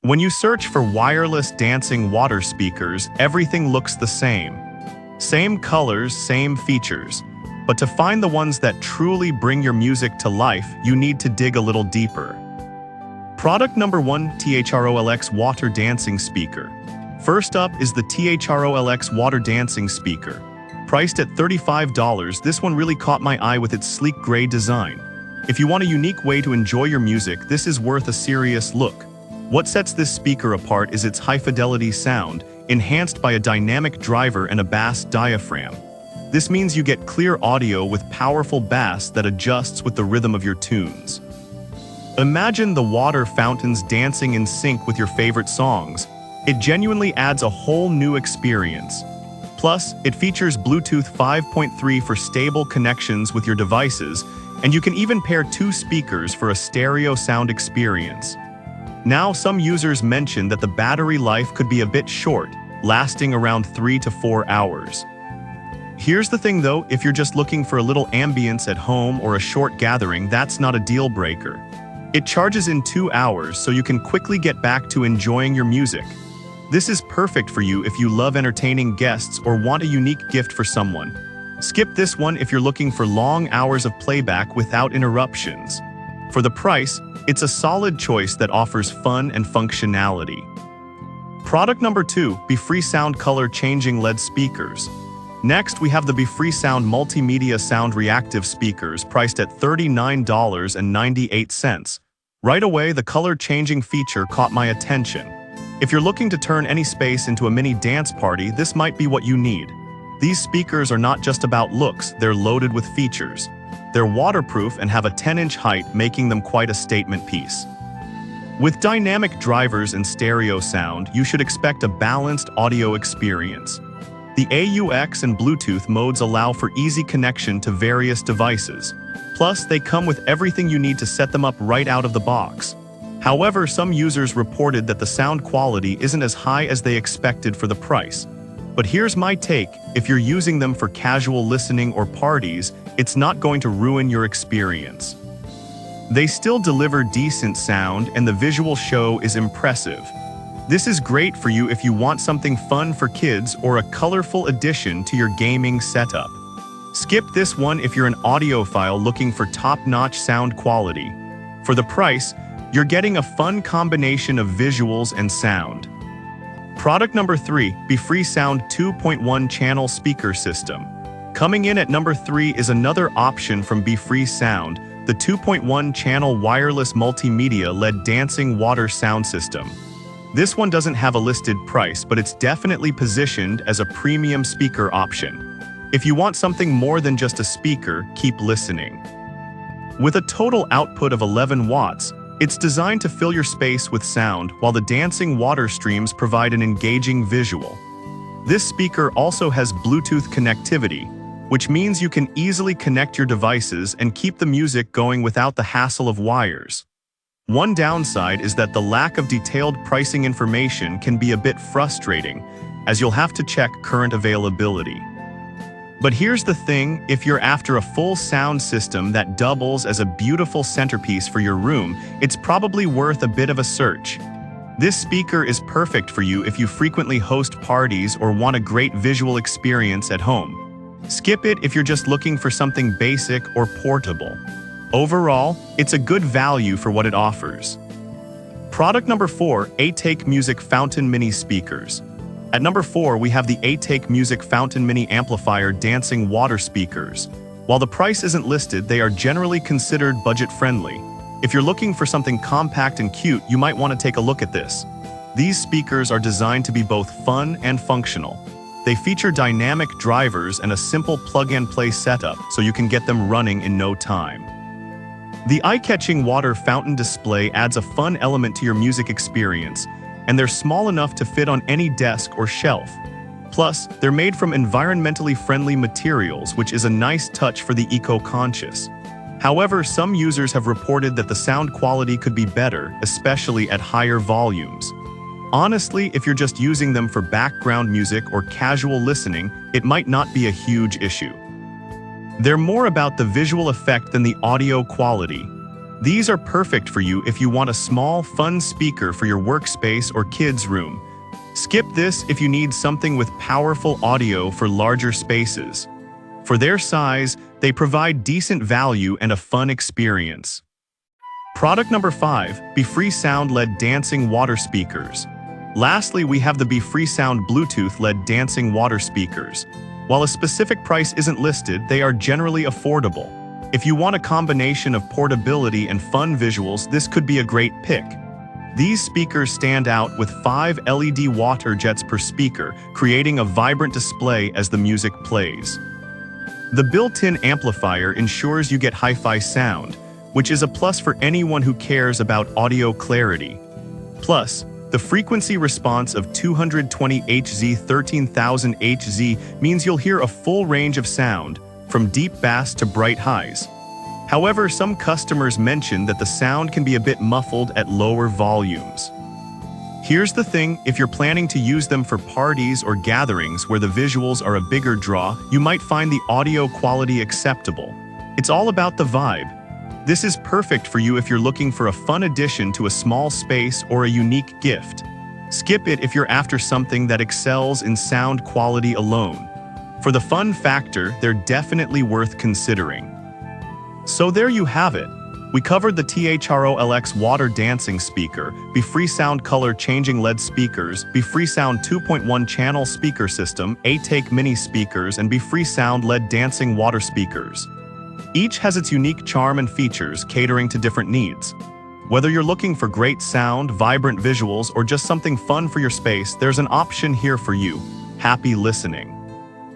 When you search for wireless dancing water speakers, everything looks the same. Same colors, same features. But to find the ones that truly bring your music to life, you need to dig a little deeper. Product number 1, THROLX Water Dancing Speaker. First up is the THROLX Water Dancing Speaker. Priced at $35, this one really caught my eye with its sleek gray design. If you want a unique way to enjoy your music, this is worth a serious look. What sets this speaker apart is its high-fidelity sound, enhanced by a dynamic driver and a bass diaphragm. This means you get clear audio with powerful bass that adjusts with the rhythm of your tunes. Imagine the water fountains dancing in sync with your favorite songs. It genuinely adds a whole new experience. Plus, it features Bluetooth 5.3 for stable connections with your devices, and you can even pair two speakers for a stereo sound experience. Now, some users mention that the battery life could be a bit short, lasting around 3 to 4 hours. Here's the thing though, if you're just looking for a little ambience at home or a short gathering, that's not a deal breaker. It charges in 2 hours, so you can quickly get back to enjoying your music. This is perfect for you if you love entertaining guests or want a unique gift for someone. Skip this one if you're looking for long hours of playback without interruptions. For the price, it's a solid choice that offers fun and functionality. Product number 2, BeFree Sound Color Changing LED Speakers. Next, we have the BeFree Sound Multimedia Sound Reactive Speakers, priced at $39.98. Right away, the color-changing feature caught my attention. If you're looking to turn any space into a mini dance party, this might be what you need. These speakers are not just about looks, they're loaded with features. They're waterproof and have a 10-inch height, making them quite a statement piece. With dynamic drivers and stereo sound, you should expect a balanced audio experience. The AUX and Bluetooth modes allow for easy connection to various devices. Plus, they come with everything you need to set them up right out of the box. However, some users reported that the sound quality isn't as high as they expected for the price. But here's my take: if you're using them for casual listening or parties, it's not going to ruin your experience. They still deliver decent sound, and the visual show is impressive. This is great for you if you want something fun for kids or a colorful addition to your gaming setup. Skip this one if you're an audiophile looking for top-notch sound quality. For the price, you're getting a fun combination of visuals and sound. Product number 3, BeFree Sound 2.1 Channel Speaker System. Coming in at number 3 is another option from BeFree Sound, the 2.1 channel wireless multimedia LED dancing water sound system. This one doesn't have a listed price, but it's definitely positioned as a premium speaker option. If you want something more than just a speaker, keep listening. With a total output of 11 watts, it's designed to fill your space with sound, while the dancing water streams provide an engaging visual. This speaker also has Bluetooth connectivity, which means you can easily connect your devices and keep the music going without the hassle of wires. One downside is that the lack of detailed pricing information can be a bit frustrating, as you'll have to check current availability. But here's the thing: if you're after a full sound system that doubles as a beautiful centerpiece for your room, it's probably worth a bit of a search. This speaker is perfect for you if you frequently host parties or want a great visual experience at home. Skip it if you're just looking for something basic or portable. Overall, it's a good value for what it offers. Product number 4, ATake Music Fountain Mini Speakers. At number 4, we have the ATake Music Fountain Mini Amplifier Dancing Water Speakers. While the price isn't listed, they are generally considered budget-friendly. If you're looking for something compact and cute, you might want to take a look at this. These speakers are designed to be both fun and functional. They feature dynamic drivers and a simple plug-and-play setup, so you can get them running in no time. The eye-catching water fountain display adds a fun element to your music experience, and they're small enough to fit on any desk or shelf. Plus, they're made from environmentally friendly materials, which is a nice touch for the eco-conscious. However, some users have reported that the sound quality could be better, especially at higher volumes. Honestly, if you're just using them for background music or casual listening, it might not be a huge issue. They're more about the visual effect than the audio quality. These are perfect for you if you want a small, fun speaker for your workspace or kids' room. Skip this if you need something with powerful audio for larger spaces. For their size, they provide decent value and a fun experience. Product number 5, BeFreeSound LED Dancing Water Speakers. Lastly, we have the BeFreeSound Bluetooth LED Dancing Water Speakers. While a specific price isn't listed, they are generally affordable. If you want a combination of portability and fun visuals, this could be a great pick. These speakers stand out with 5 LED water jets per speaker, creating a vibrant display as the music plays. The built-in amplifier ensures you get hi-fi sound, which is a plus for anyone who cares about audio clarity. Plus, the frequency response of 220 Hz 13,000 Hz means you'll hear a full range of sound, from deep bass to bright highs. However, some customers mention that the sound can be a bit muffled at lower volumes. Here's the thing, if you're planning to use them for parties or gatherings where the visuals are a bigger draw, you might find the audio quality acceptable. It's all about the vibe. This is perfect for you if you're looking for a fun addition to a small space or a unique gift. Skip it if you're after something that excels in sound quality alone. For the fun factor, they're definitely worth considering. So there you have it. We covered the THRO-LX Water Dancing Speaker, BeFreeSound Color Changing LED Speakers, BeFreeSound 2.1 Channel Speaker System, A-Take Mini Speakers, and BeFreeSound LED Dancing Water Speakers. Each has its unique charm and features catering to different needs. Whether you're looking for great sound, vibrant visuals, or just something fun for your space, there's an option here for you. Happy listening.